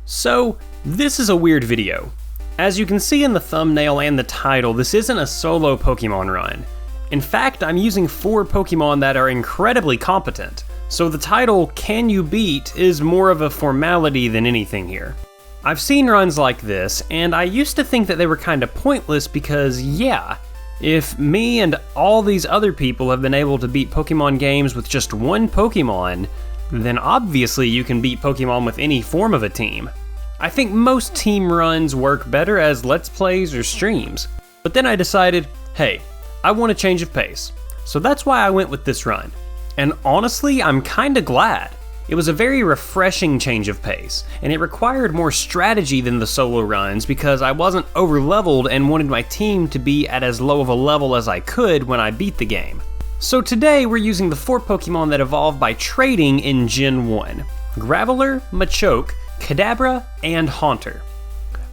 So, this is a weird video. As you can see in the thumbnail and the title, this isn't a solo Pokemon run. In fact, I'm using 4 Pokemon that are incredibly competent, so the title, Can You Beat, is more of a formality than anything here. I've seen runs like this, and I used to think that they were kinda pointless because, yeah, if me and all these other people have been able to beat Pokemon games with just one Pokemon, then obviously you can beat Pokemon with any form of a team. I think most team runs work better as Let's Plays or streams, but then I decided, hey, I want a change of pace, so that's why I went with this run. And honestly, I'm kinda glad. It was a very refreshing change of pace, and it required more strategy than the solo runs because I wasn't over-leveled and wanted my team to be at as low of a level as I could when I beat the game. So today we're using the 4 Pokemon that evolved by trading in Gen 1. Graveler, Machoke, Kadabra, and Haunter.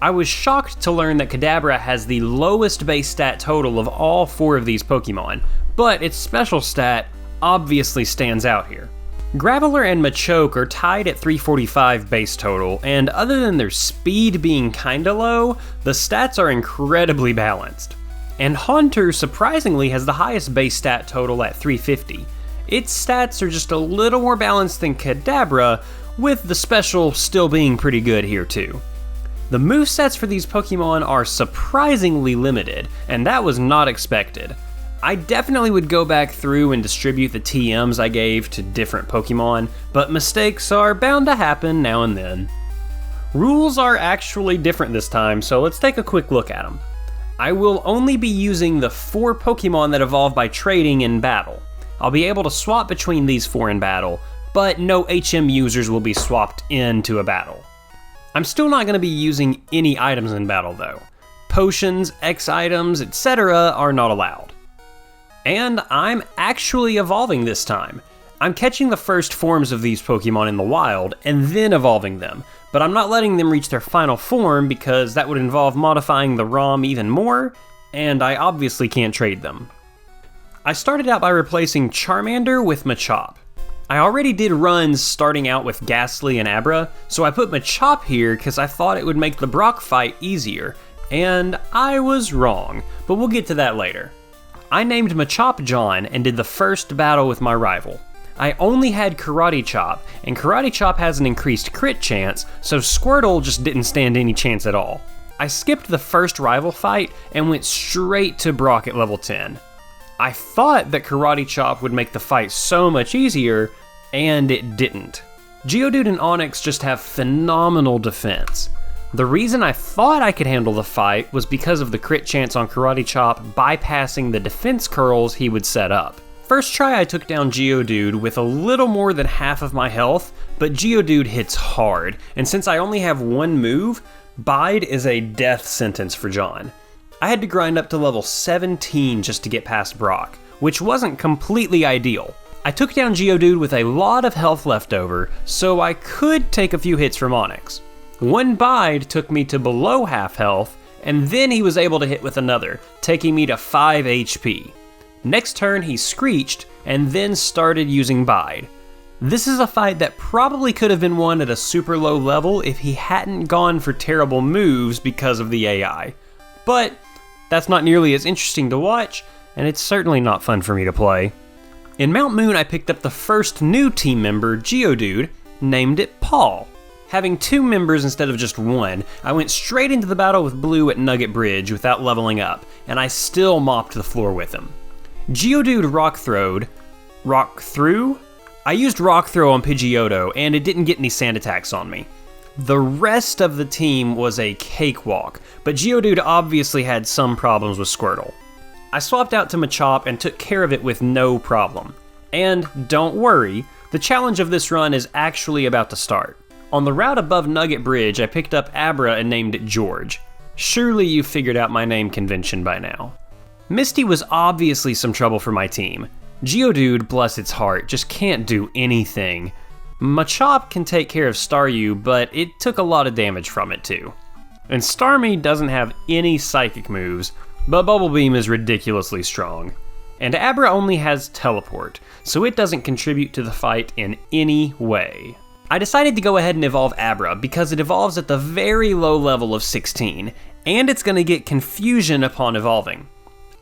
I was shocked to learn that Kadabra has the lowest base stat total of all 4 of these Pokemon, but its special stat obviously stands out here. Graveler and Machoke are tied at 345 base total, and other than their speed being kinda low, the stats are incredibly balanced. And Haunter surprisingly has the highest base stat total at 350. Its stats are just a little more balanced than Kadabra, with the special still being pretty good here too. The movesets for these Pokemon are surprisingly limited, and that was not expected. I definitely would go back through and distribute the TMs I gave to different Pokemon, but mistakes are bound to happen now and then. Rules are actually different this time, so let's take a quick look at them. I will only be using the 4 Pokemon that evolve by trading in battle. I'll be able to swap between these 4 in battle, but no HM users will be swapped into a battle. I'm still not going to be using any items in battle though. Potions, X items, etc. are not allowed. And I'm actually evolving this time. I'm catching the first forms of these Pokemon in the wild and then evolving them, but I'm not letting them reach their final form because that would involve modifying the ROM even more, and I obviously can't trade them. I started out by replacing Charmander with Machop. I already did runs starting out with Ghastly and Abra, so I put Machop here because I thought it would make the Brock fight easier, and I was wrong, but we'll get to that later. I named Machop John and did the first battle with my rival. I only had Karate Chop, and Karate Chop has an increased crit chance, so Squirtle just didn't stand any chance at all. I skipped the first rival fight and went straight to Brock at level 10. I thought that Karate Chop would make the fight so much easier, and it didn't. Geodude and Onix just have phenomenal defense. The reason I thought I could handle the fight was because of the crit chance on Karate Chop bypassing the defense curls he would set up. First try I took down Geodude with a little more than half of my health, but Geodude hits hard, and since I only have one move, Bide is a death sentence for John. I had to grind up to level 17 just to get past Brock, which wasn't completely ideal. I took down Geodude with a lot of health left over, so I could take a few hits from Onix. One Bide took me to below half health, and then he was able to hit with another, taking me to 5 HP. Next turn he Screeched, and then started using Bide. This is a fight that probably could have been won at a super low level if he hadn't gone for terrible moves because of the AI. But that's not nearly as interesting to watch, and it's certainly not fun for me to play. In Mount Moon I picked up the first new team member, Geodude, named it Paul. Having 2 members instead of just 1, I went straight into the battle with Blue at Nugget Bridge without leveling up, and I still mopped the floor with him. Geodude Rock Threw? I used Rock Throw on Pidgeotto, and it didn't get any sand attacks on me. The rest of the team was a cakewalk, but Geodude obviously had some problems with Squirtle. I swapped out to Machop and took care of it with no problem. And don't worry, the challenge of this run is actually about to start. On the route above Nugget Bridge, I picked up Abra and named it George. Surely you've figured out my name convention by now. Misty was obviously some trouble for my team. Geodude, bless its heart, just can't do anything. Machop can take care of Staryu, but it took a lot of damage from it too. And Starmie doesn't have any psychic moves, but Bubble Beam is ridiculously strong. And Abra only has Teleport, so it doesn't contribute to the fight in any way. I decided to go ahead and evolve Abra because it evolves at the very low level of 16, and it's going to get Confusion upon evolving.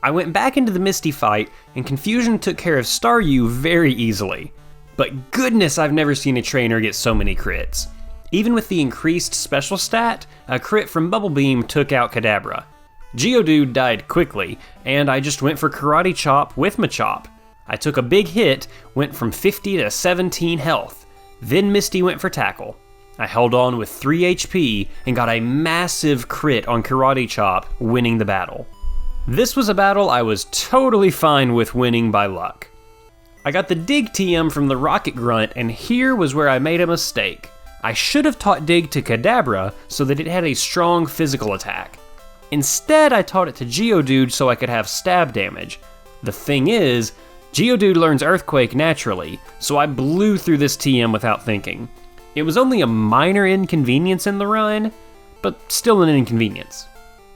I went back into the Misty fight, and Confusion took care of Staryu very easily. But goodness, I've never seen a trainer get so many crits. Even with the increased special stat, a crit from Bubble Beam took out Kadabra. Geodude died quickly, and I just went for Karate Chop with Machop. I took a big hit, went from 50 to 17 health. Then Misty went for Tackle. I held on with 3 HP and got a massive crit on Karate Chop, winning the battle. This was a battle I was totally fine with winning by luck. I got the Dig TM from the Rocket Grunt, and here was where I made a mistake. I should have taught Dig to Kadabra so that it had a strong physical attack. Instead, I taught it to Geodude so I could have stab damage. The thing is, Geodude learns Earthquake naturally, so I blew through this TM without thinking. It was only a minor inconvenience in the run, but still an inconvenience.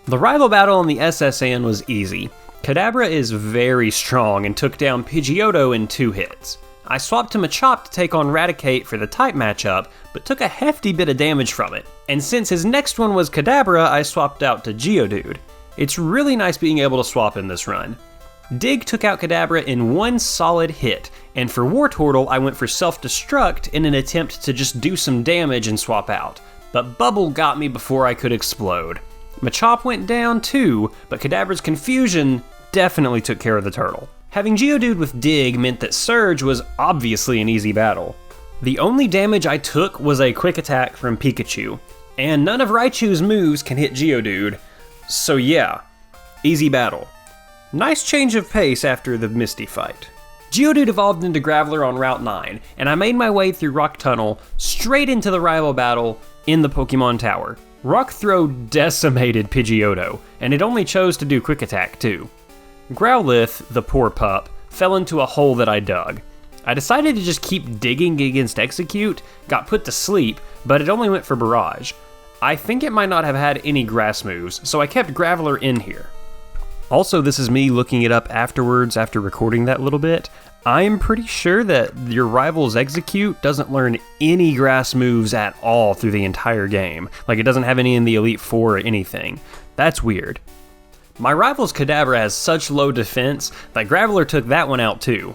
The rival battle on the SSN was easy. Kadabra is very strong and took down Pidgeotto in 2 hits. I swapped to Machop to take on Raticate for the type matchup, but took a hefty bit of damage from it. And since his next one was Kadabra, I swapped out to Geodude. It's really nice being able to swap in this run. Dig took out Kadabra in 1 solid hit, and for Wartortle I went for Self-Destruct in an attempt to just do some damage and swap out. But Bubble got me before I could explode. Machop went down too, but Kadabra's Confusion definitely took care of the turtle. Having Geodude with Dig meant that Surge was obviously an easy battle. The only damage I took was a quick attack from Pikachu, and none of Raichu's moves can hit Geodude, so yeah, easy battle. Nice change of pace after the Misty fight. Geodude evolved into Graveler on Route 9, and I made my way through Rock Tunnel straight into the rival battle in the Pokemon Tower. Rock Throw decimated Pidgeotto, and it only chose to do Quick Attack too. Growlithe, the poor pup, fell into a hole that I dug. I decided to just keep digging against Execute, got put to sleep, but it only went for Barrage. I think it might not have had any grass moves, so I kept Graveler in here. Also, this is me looking it up afterwards after recording that little bit. I'm pretty sure that your rival's Execute doesn't learn any grass moves at all through the entire game. Like, it doesn't have any in the Elite Four or anything. That's weird. My rival's Kadabra has such low defense that Graveler took that one out too.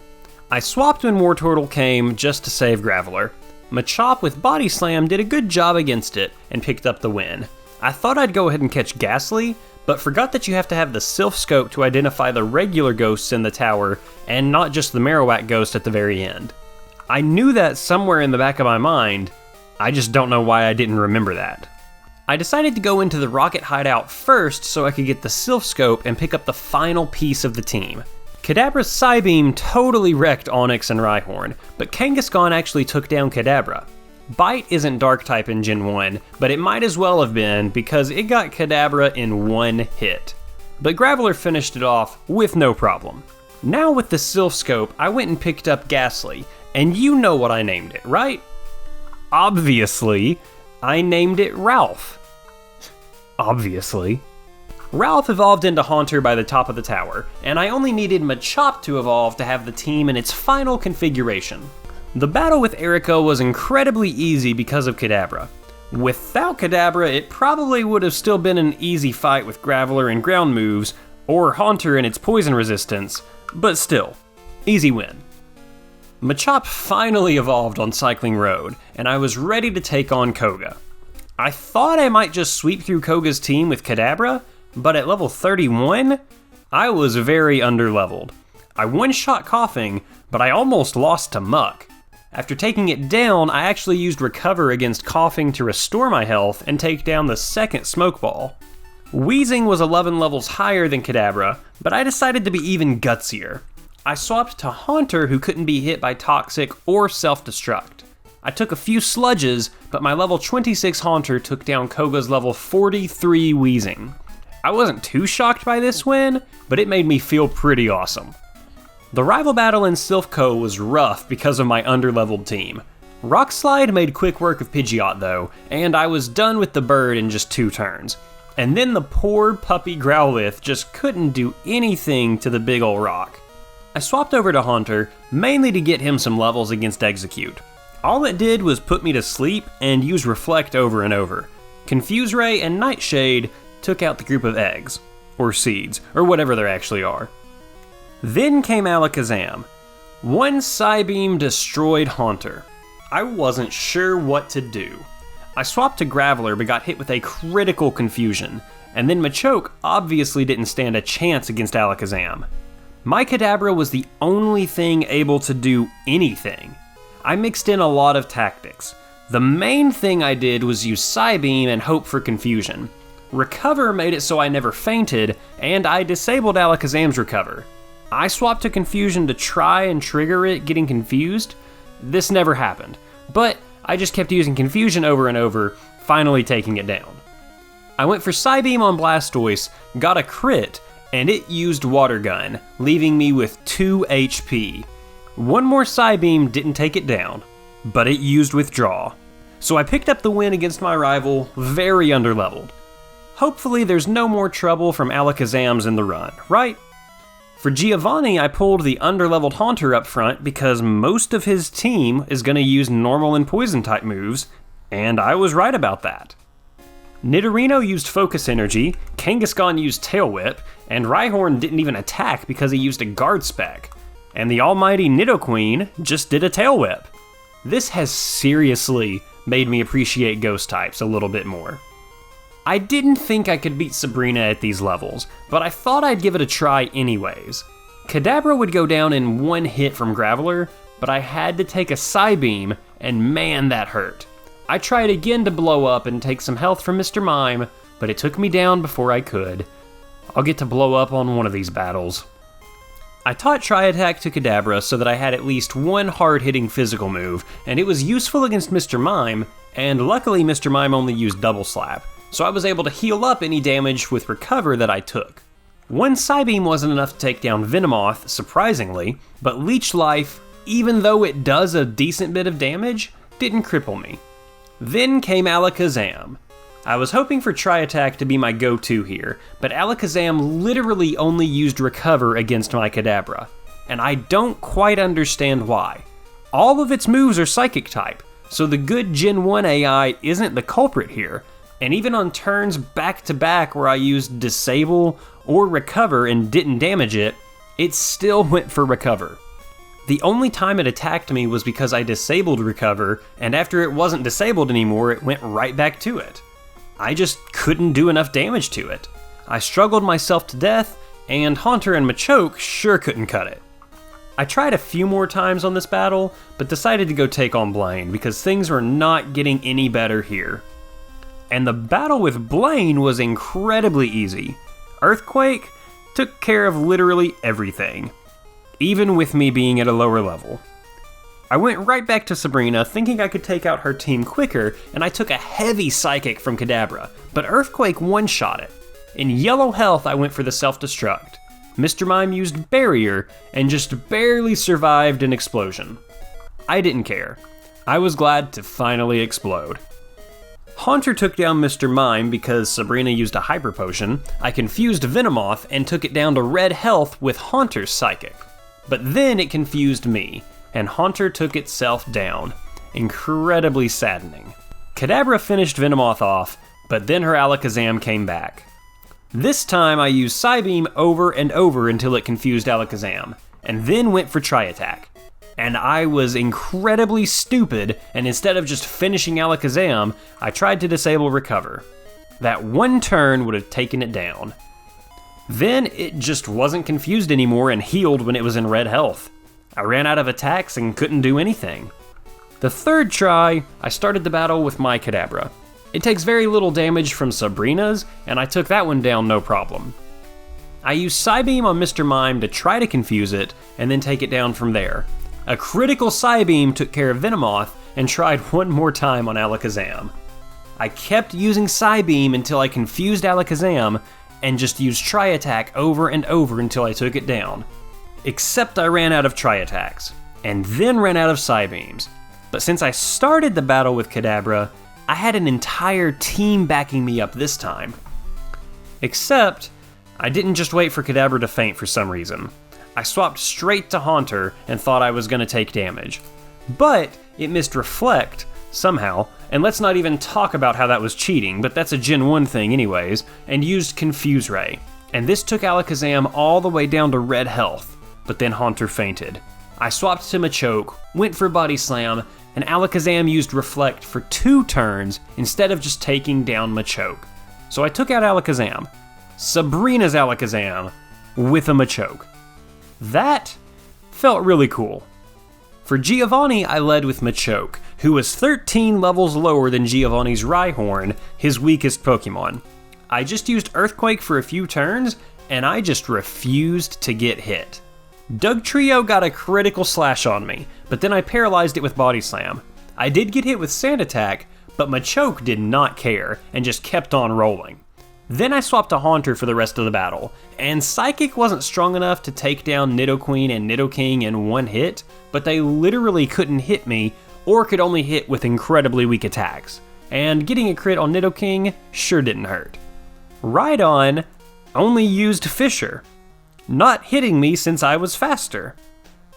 I swapped when Wartortle came just to save Graveler. Machop with Body Slam did a good job against it and picked up the win. I thought I'd go ahead and catch Ghastly, but forgot that you have to have the Silph Scope to identify the regular ghosts in the tower and not just the Marowak ghost at the very end. I knew that somewhere in the back of my mind, I just don't know why I didn't remember that. I decided to go into the Rocket Hideout first so I could get the Silph Scope and pick up the final piece of the team. Kadabra's Psybeam totally wrecked Onix and Rhyhorn, but Kangaskhan actually took down Kadabra. Bite isn't Dark-type in Gen 1, but it might as well have been because it got Kadabra in 1 hit. But Graveler finished it off with no problem. Now with the Silph Scope, I went and picked up Ghastly, and you know what I named it, right? Obviously, I named it Ralph. Obviously. Ralph evolved into Haunter by the top of the tower, and I only needed Machop to evolve to have the team in its final configuration. The battle with Erica was incredibly easy because of Kadabra. Without Kadabra, it probably would have still been an easy fight with Graveler and ground moves, or Haunter and its poison resistance, but still, easy win. Machop finally evolved on Cycling Road, and I was ready to take on Koga. I thought I might just sweep through Koga's team with Kadabra, but at level 31, I was very underleveled. I one-shot Coughing, but I almost lost to Muck. After taking it down, I actually used Recover against Coughing to restore my health and take down the second Smoke Ball. Wheezing was 11 levels higher than Kadabra, but I decided to be even gutsier. I swapped to Haunter, who couldn't be hit by Toxic or Self-Destruct. I took a few sludges, but my level 26 Haunter took down Koga's level 43 Wheezing. I wasn't too shocked by this win, but it made me feel pretty awesome. The rival battle in Silph Co was rough because of my underleveled team. Rock Slide made quick work of Pidgeot though, and I was done with the bird in just 2 turns. And then the poor puppy Growlithe just couldn't do anything to the big ol' rock. I swapped over to Haunter, mainly to get him some levels against Execute. All it did was put me to sleep and use Reflect over and over. Confuse Ray and Nightshade took out the group of eggs, or seeds, or whatever there actually are. Then came Alakazam. One Psybeam destroyed Haunter. I wasn't sure what to do. I swapped to Graveler but got hit with a critical confusion, and then Machoke obviously didn't stand a chance against Alakazam. My Kadabra was the only thing able to do anything. I mixed in a lot of tactics. The main thing I did was use Psybeam and hope for confusion. Recover made it so I never fainted, and I disabled Alakazam's Recover. I swapped to Confusion to try and trigger it getting confused. This never happened, but I just kept using Confusion over and over, finally taking it down. I went for Psybeam on Blastoise, got a crit, and it used Water Gun, leaving me with 2 HP. One more Psybeam didn't take it down, but it used Withdraw. So I picked up the win against my rival, very underleveled. Hopefully there's no more trouble from Alakazams in the run, right? For Giovanni, I pulled the underleveled Haunter up front because most of his team is going to use normal and poison type moves, and I was right about that. Nidorino used Focus Energy, Kangaskhan used Tail Whip, and Rhyhorn didn't even attack because he used a Guard Spec. And the almighty Nidoqueen just did a Tail Whip. This has seriously made me appreciate ghost types a little bit more. I didn't think I could beat Sabrina at these levels, but I thought I'd give it a try anyways. Kadabra would go down in one hit from Graveler, but I had to take a Psybeam, and man, that hurt. I tried again to blow up and take some health from Mr. Mime, but it took me down before I could. I'll get to blow up on one of these battles. I taught Tri-Attack to Kadabra so that I had at least one hard-hitting physical move, and it was useful against Mr. Mime, and luckily Mr. Mime only used Double Slap, so I was able to heal up any damage with Recover that I took. One Psybeam wasn't enough to take down Venomoth, surprisingly, but Leech Life, even though it does a decent bit of damage, didn't cripple me. Then came Alakazam. I was hoping for Tri-Attack to be my go-to here, but Alakazam literally only used Recover against my Kadabra, and I don't quite understand why. All of its moves are Psychic type, so the good Gen 1 AI isn't the culprit here, and even on turns back-to-back where I used Disable or Recover and didn't damage it, it still went for Recover. The only time it attacked me was because I disabled Recover, and after it wasn't disabled anymore, it went right back to it. I just couldn't do enough damage to it. I struggled myself to death, and Haunter and Machoke sure couldn't cut it. I tried a few more times on this battle, but decided to go take on Blaine because things were not getting any better here. And the battle with Blaine was incredibly easy. Earthquake took care of literally everything, even with me being at a lower level. I went right back to Sabrina thinking I could take out her team quicker, and I took a heavy Psychic from Kadabra, but Earthquake one-shot it. In yellow health I went for the self-destruct. Mr. Mime used Barrier and just barely survived an explosion. I didn't care. I was glad to finally explode. Haunter took down Mr. Mime because Sabrina used a Hyper Potion. I confused Venomoth and took it down to red health with Haunter's Psychic. But then it confused me, and Haunter took itself down. Incredibly saddening. Kadabra finished Venomoth off, but then her Alakazam came back. This time I used Psybeam over and over until it confused Alakazam, and then went for Tri-Attack. And I was incredibly stupid, and instead of just finishing Alakazam, I tried to disable Recover. That one turn would have taken it down. Then it just wasn't confused anymore and healed when it was in red health. I ran out of attacks and couldn't do anything. The third try, I started the battle with my Kadabra. It takes very little damage from Sabrina's, and I took that one down no problem. I used Psybeam on Mr. Mime to try to confuse it, and then take it down from there. A critical Psybeam took care of Venomoth, and tried one more time on Alakazam. I kept using Psybeam until I confused Alakazam, and just used Tri-Attack over and over until I took it down. Except I ran out of Tri-Attacks, and then ran out of Psybeams. But since I started the battle with Kadabra, I had an entire team backing me up this time. Except, I didn't just wait for Kadabra to faint for some reason. I swapped straight to Haunter and thought I was going to take damage. But it missed Reflect, somehow, and let's not even talk about how that was cheating, but that's a Gen 1 thing anyways, and used Confuse Ray. And this took Alakazam all the way down to red health, but then Haunter fainted. I swapped to Machoke, went for Body Slam, and Alakazam used Reflect for 2 turns instead of just taking down Machoke. So I took out Alakazam, Sabrina's Alakazam, with a Machoke. That felt really cool. For Giovanni, I led with Machoke, who was 13 levels lower than Giovanni's Rhyhorn, his weakest Pokemon. I just used Earthquake for a few turns, and I just refused to get hit. Dugtrio got a critical slash on me, but then I paralyzed it with Body Slam. I did get hit with Sand Attack, but Machoke did not care, and just kept on rolling. Then I swapped to Haunter for the rest of the battle, and Psychic wasn't strong enough to take down Nidoqueen and Nidoking in one hit, but they literally couldn't hit me, or could only hit with incredibly weak attacks. And getting a crit on Nidoking sure didn't hurt. Rhydon only used Fissure, not hitting me since I was faster.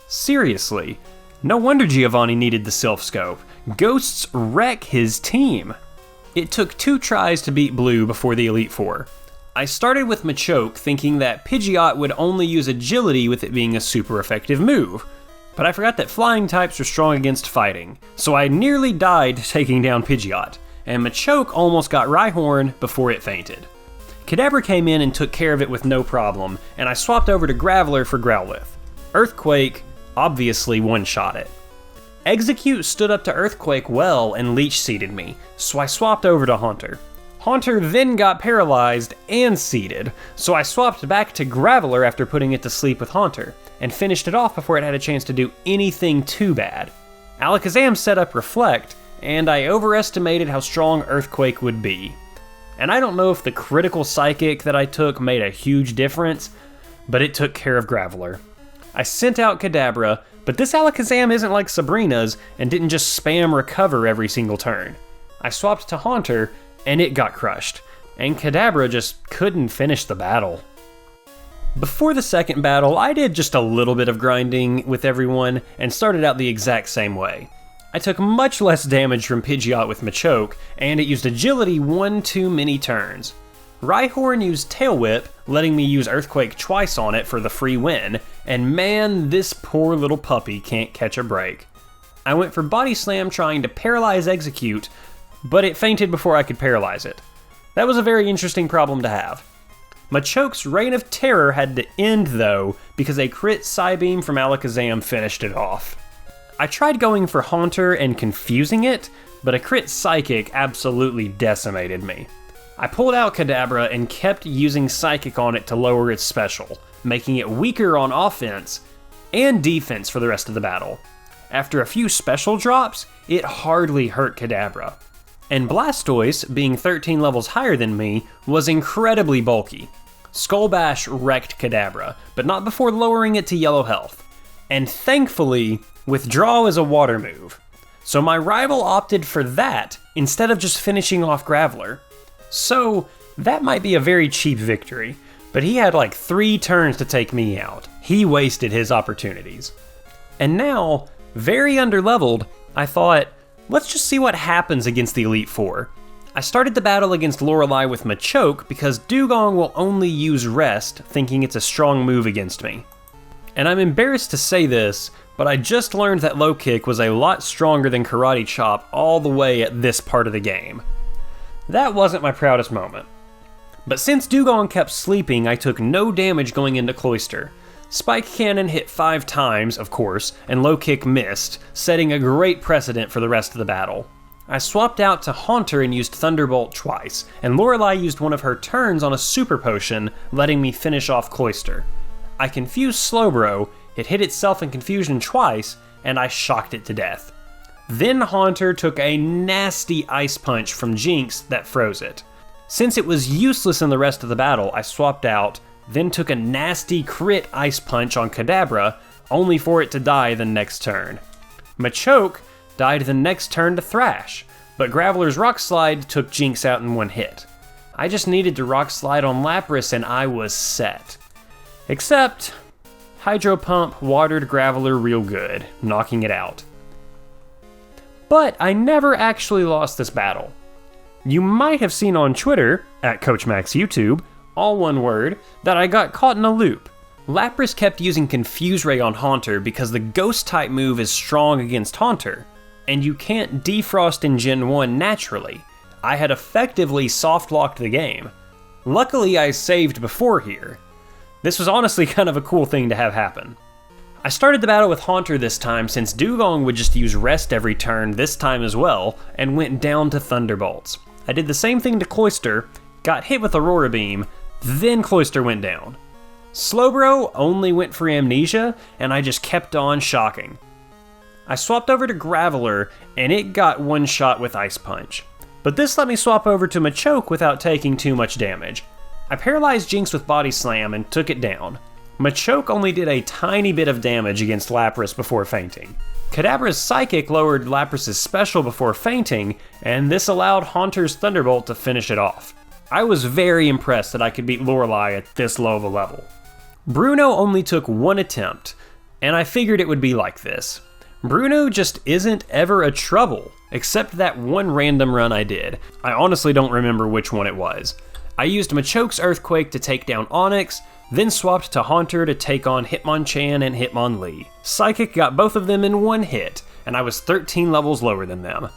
Seriously, no wonder Giovanni needed the Silph Scope. Ghosts wreck his team. It took 2 tries to beat Blue before the Elite Four. I started with Machoke thinking that Pidgeot would only use Agility with it being a super effective move, but I forgot that flying types are strong against fighting, so I nearly died taking down Pidgeot, and Machoke almost got Rhyhorn before it fainted. Kadabra came in and took care of it with no problem, and I swapped over to Graveler for Growlithe. Earthquake obviously one-shot it. Execute stood up to Earthquake well and Leech Seeded me, so I swapped over to Haunter. Haunter then got paralyzed and seeded, so I swapped back to Graveler after putting it to sleep with Haunter, and finished it off before it had a chance to do anything too bad. Alakazam set up Reflect, and I overestimated how strong Earthquake would be. And I don't know if the critical Psychic that I took made a huge difference, but it took care of Graveler. I sent out Kadabra, but this Alakazam isn't like Sabrina's and didn't just spam Recover every single turn. I swapped to Haunter, and it got crushed, and Kadabra just couldn't finish the battle. Before the second battle, I did just a little bit of grinding with everyone and started out the exact same way. I took much less damage from Pidgeot with Machoke, and it used Agility 1 too many turns. Rhyhorn used Tail Whip, letting me use Earthquake twice on it for the free win, and man, this poor little puppy can't catch a break. I went for Body Slam trying to paralyze Execute, but it fainted before I could paralyze it. That was a very interesting problem to have. Machoke's Reign of Terror had to end though, because a crit Psybeam from Alakazam finished it off. I tried going for Haunter and confusing it, but a crit Psychic absolutely decimated me. I pulled out Kadabra and kept using Psychic on it to lower its special, making it weaker on offense and defense for the rest of the battle. After a few special drops, it hardly hurt Kadabra. And Blastoise, being 13 levels higher than me, was incredibly bulky. Skull Bash wrecked Kadabra, but not before lowering it to yellow health. And thankfully, Withdraw is a water move, so my rival opted for that instead of just finishing off Graveler. So that might be a very cheap victory, but he had like 3 turns to take me out. He wasted his opportunities. And now, very underleveled, I thought, let's just see what happens against the Elite Four. I started the battle against Lorelei with Machoke because Dugong will only use Rest, thinking it's a strong move against me. And I'm embarrassed to say this, but I just learned that Low Kick was a lot stronger than Karate Chop all the way at this part of the game. That wasn't my proudest moment. But since Dugong kept sleeping, I took no damage going into Cloyster. Spike Cannon hit 5 times, of course, and Low Kick missed, setting a great precedent for the rest of the battle. I swapped out to Haunter and used Thunderbolt twice, and Lorelei used one of her turns on a Super Potion, letting me finish off Cloyster. I confused Slowbro, it hit itself in confusion twice, and I shocked it to death. Then Haunter took a nasty Ice Punch from Jinx that froze it. Since it was useless in the rest of the battle, I swapped out, then took a nasty crit Ice Punch on Kadabra, only for it to die the next turn. Machoke died the next turn to Thrash, but Graveler's Rock Slide took Jinx out in one hit. I just needed to Rock Slide on Lapras and I was set. Except, Hydro Pump watered Graveler real good, knocking it out. But I never actually lost this battle. You might have seen on Twitter, at CoachMaxYouTube, all one word, that I got caught in a loop. Lapras kept using Confuse Ray on Haunter because the Ghost-type move is strong against Haunter, and you can't defrost in Gen 1 naturally. I had effectively soft-locked the game. Luckily, I saved before here. This was honestly kind of a cool thing to have happen. I started the battle with Haunter this time since Dugong would just use Rest every turn this time as well, and went down to Thunderbolts. I did the same thing to Cloyster, got hit with Aurora Beam, then Cloyster went down. Slowbro only went for Amnesia, and I just kept on shocking. I swapped over to Graveler, and it got one shot with Ice Punch. But this let me swap over to Machoke without taking too much damage. I paralyzed Jinx with Body Slam and took it down. Machoke only did a tiny bit of damage against Lapras before fainting. Kadabra's Psychic lowered Lapras' special before fainting, and this allowed Haunter's Thunderbolt to finish it off. I was very impressed that I could beat Lorelei at this low of a level. Bruno only took one attempt, and I figured it would be like this. Bruno just isn't ever a trouble, except that one random run I did. I honestly don't remember which one it was. I used Machoke's Earthquake to take down Onix, then swapped to Haunter to take on Hitmonchan and Hitmonlee. Psychic got both of them in one hit, and I was 13 levels lower than them.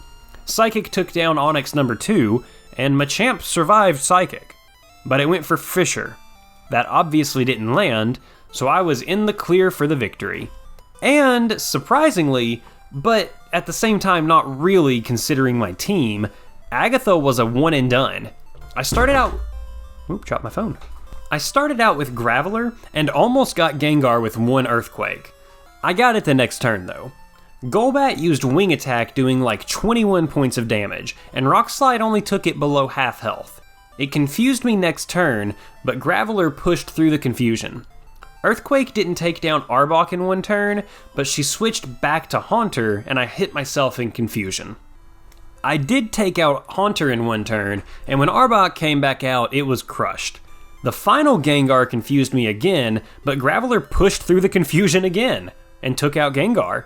Psychic took down Onix number 2, and Machamp survived Psychic. But it went for Fissure. That obviously didn't land, so I was in the clear for the victory. And, surprisingly, but at the same time not really considering my team, Agatha was a one and done. I started out with Graveler and almost got Gengar with one Earthquake. I got it the next turn though. Golbat used Wing Attack doing like 21 points of damage, and Rock Slide only took it below half health. It confused me next turn, but Graveler pushed through the confusion. Earthquake didn't take down Arbok in one turn, but she switched back to Haunter and I hit myself in confusion. I did take out Haunter in one turn, and when Arbok came back out, it was crushed. The final Gengar confused me again, but Graveler pushed through the confusion again, and took out Gengar.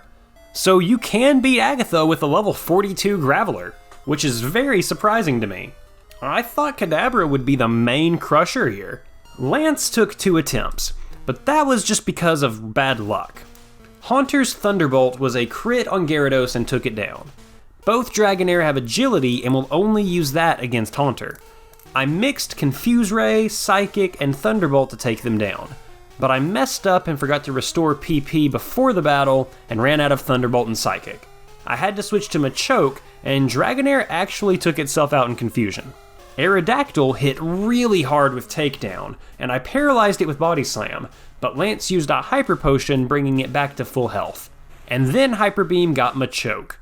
So you can beat Agatha with a level 42 Graveler, which is very surprising to me. I thought Kadabra would be the main crusher here. Lance took 2 attempts, but that was just because of bad luck. Haunter's Thunderbolt was a crit on Gyarados and took it down. Both Dragonair have agility and will only use that against Haunter. I mixed Confuse Ray, Psychic, and Thunderbolt to take them down, but I messed up and forgot to restore PP before the battle and ran out of Thunderbolt and Psychic. I had to switch to Machoke, and Dragonair actually took itself out in confusion. Aerodactyl hit really hard with Takedown, and I paralyzed it with Body Slam, but Lance used a Hyper Potion bringing it back to full health. And then Hyper Beam got Machoke.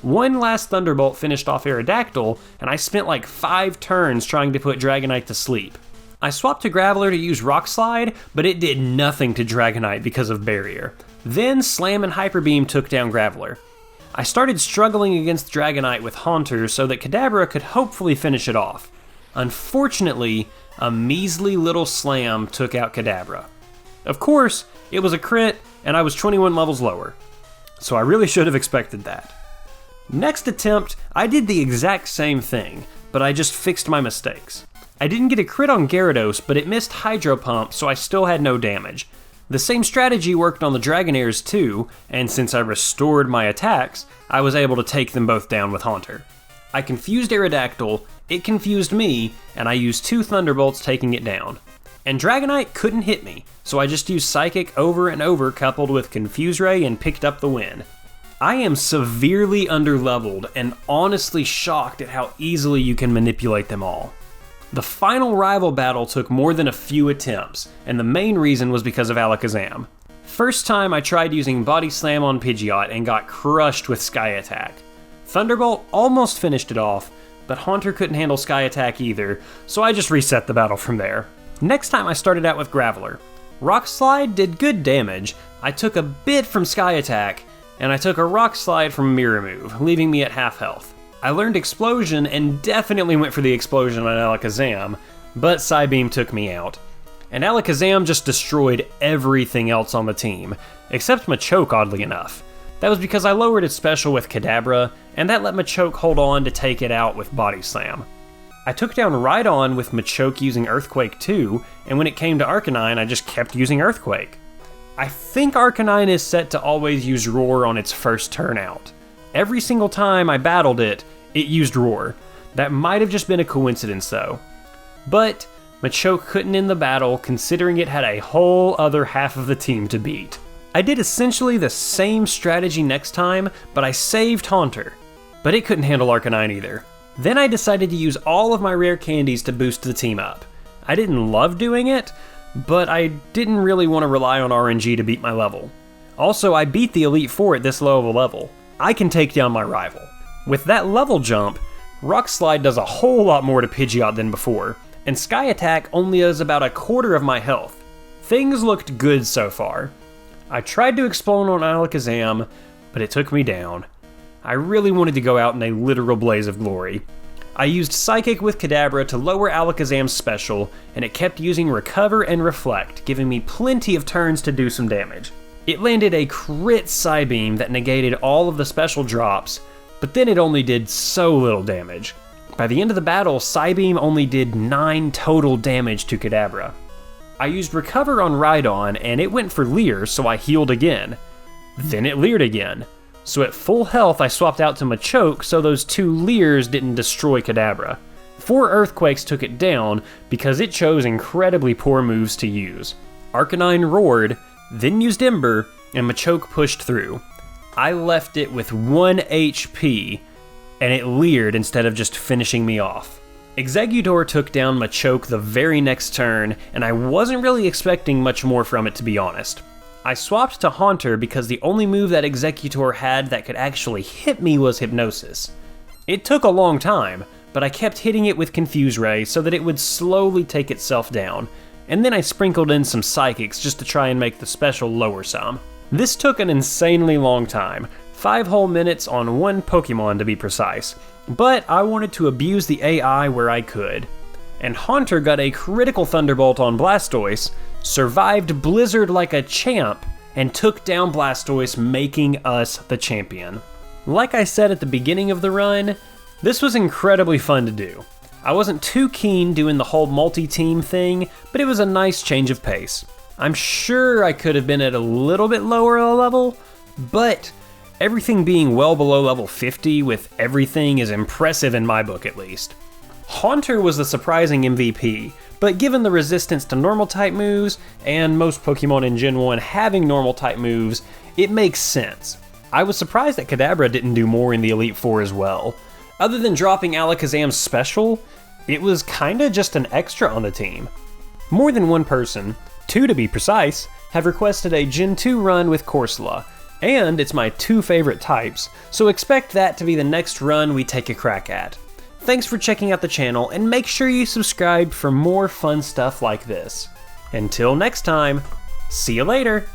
One last Thunderbolt finished off Aerodactyl, and I spent like 5 turns trying to put Dragonite to sleep. I swapped to Graveler to use Rock Slide, but it did nothing to Dragonite because of Barrier. Then Slam and Hyper Beam took down Graveler. I started struggling against Dragonite with Haunter so that Kadabra could hopefully finish it off. Unfortunately, a measly little Slam took out Kadabra. Of course, it was a crit, and I was 21 levels lower, so I really should have expected that. Next attempt, I did the exact same thing, but I just fixed my mistakes. I didn't get a crit on Gyarados, but it missed Hydro Pump, so I still had no damage. The same strategy worked on the Dragonairs too, and since I restored my attacks, I was able to take them both down with Haunter. I confused Aerodactyl, it confused me, and I used 2 Thunderbolts taking it down. And Dragonite couldn't hit me, so I just used Psychic over and over coupled with Confuse Ray and picked up the win. I am severely underleveled and honestly shocked at how easily you can manipulate them all. The final rival battle took more than a few attempts, and the main reason was because of Alakazam. First time I tried using Body Slam on Pidgeot and got crushed with Sky Attack. Thunderbolt almost finished it off, but Haunter couldn't handle Sky Attack either, so I just reset the battle from there. Next time I started out with Graveler. Rock Slide did good damage, I took a bit from Sky Attack, and I took a Rock Slide from Mirror Move, leaving me at half health. I learned Explosion and definitely went for the Explosion on Alakazam, but Psybeam took me out. And Alakazam just destroyed everything else on the team, except Machoke oddly enough. That was because I lowered its special with Kadabra, and that let Machoke hold on to take it out with Body Slam. I took down Rhydon with Machoke using Earthquake too, and when it came to Arcanine, I just kept using Earthquake. I think Arcanine is set to always use Roar on its first turn out. Every single time I battled it, it used Roar. That might have just been a coincidence though. But Machoke couldn't end the battle considering it had a whole other half of the team to beat. I did essentially the same strategy next time, but I saved Haunter. But it couldn't handle Arcanine either. Then I decided to use all of my rare candies to boost the team up. I didn't love doing it, but I didn't really want to rely on RNG to beat my level. Also, I beat the Elite Four at this low of a level. I can take down my rival. With that level jump, Rock Slide does a whole lot more to Pidgeot than before, and Sky Attack only does about a quarter of my health. Things looked good so far. I tried to explode on Alakazam, but it took me down. I really wanted to go out in a literal blaze of glory. I used Psychic with Kadabra to lower Alakazam's special, and it kept using Recover and Reflect, giving me plenty of turns to do some damage. It landed a crit Psybeam that negated all of the special drops, but then it only did so little damage. By the end of the battle, Psybeam only did 9 total damage to Kadabra. I used Recover on Rhydon, and it went for Leer, so I healed again. Then it leered again. So at full health, I swapped out to Machoke so those 2 Leers didn't destroy Kadabra. 4 Earthquakes took it down because it chose incredibly poor moves to use. Arcanine roared, then used Ember, and Machoke pushed through. I left it with 1 HP, and it leered instead of just finishing me off. Exeggutor took down Machoke the very next turn, and I wasn't really expecting much more from it, to be honest. I swapped to Haunter because the only move that Exeggutor had that could actually hit me was Hypnosis. It took a long time, but I kept hitting it with Confuse Ray so that it would slowly take itself down, and then I sprinkled in some Psychics just to try and make the special lower some. This took an insanely long time, 5 whole minutes on 1 Pokemon to be precise, but I wanted to abuse the AI where I could. And Haunter got a critical Thunderbolt on Blastoise, survived Blizzard like a champ, and took down Blastoise, making us the champion. Like I said at the beginning of the run, this was incredibly fun to do. I wasn't too keen doing the whole multi-team thing, but it was a nice change of pace. I'm sure I could have been at a little bit lower a level, but everything being well below level 50 with everything is impressive in my book at least. Haunter was the surprising MVP, but given the resistance to normal type moves, and most Pokemon in Gen 1 having normal type moves, it makes sense. I was surprised that Kadabra didn't do more in the Elite Four as well. Other than dropping Alakazam's special, it was kinda just an extra on the team. More than one person, 2 to be precise, have requested a Gen 2 run with Corsola, and it's my 2 favorite types, so expect that to be the next run we take a crack at. Thanks for checking out the channel, and make sure you subscribe for more fun stuff like this. Until next time, see you later!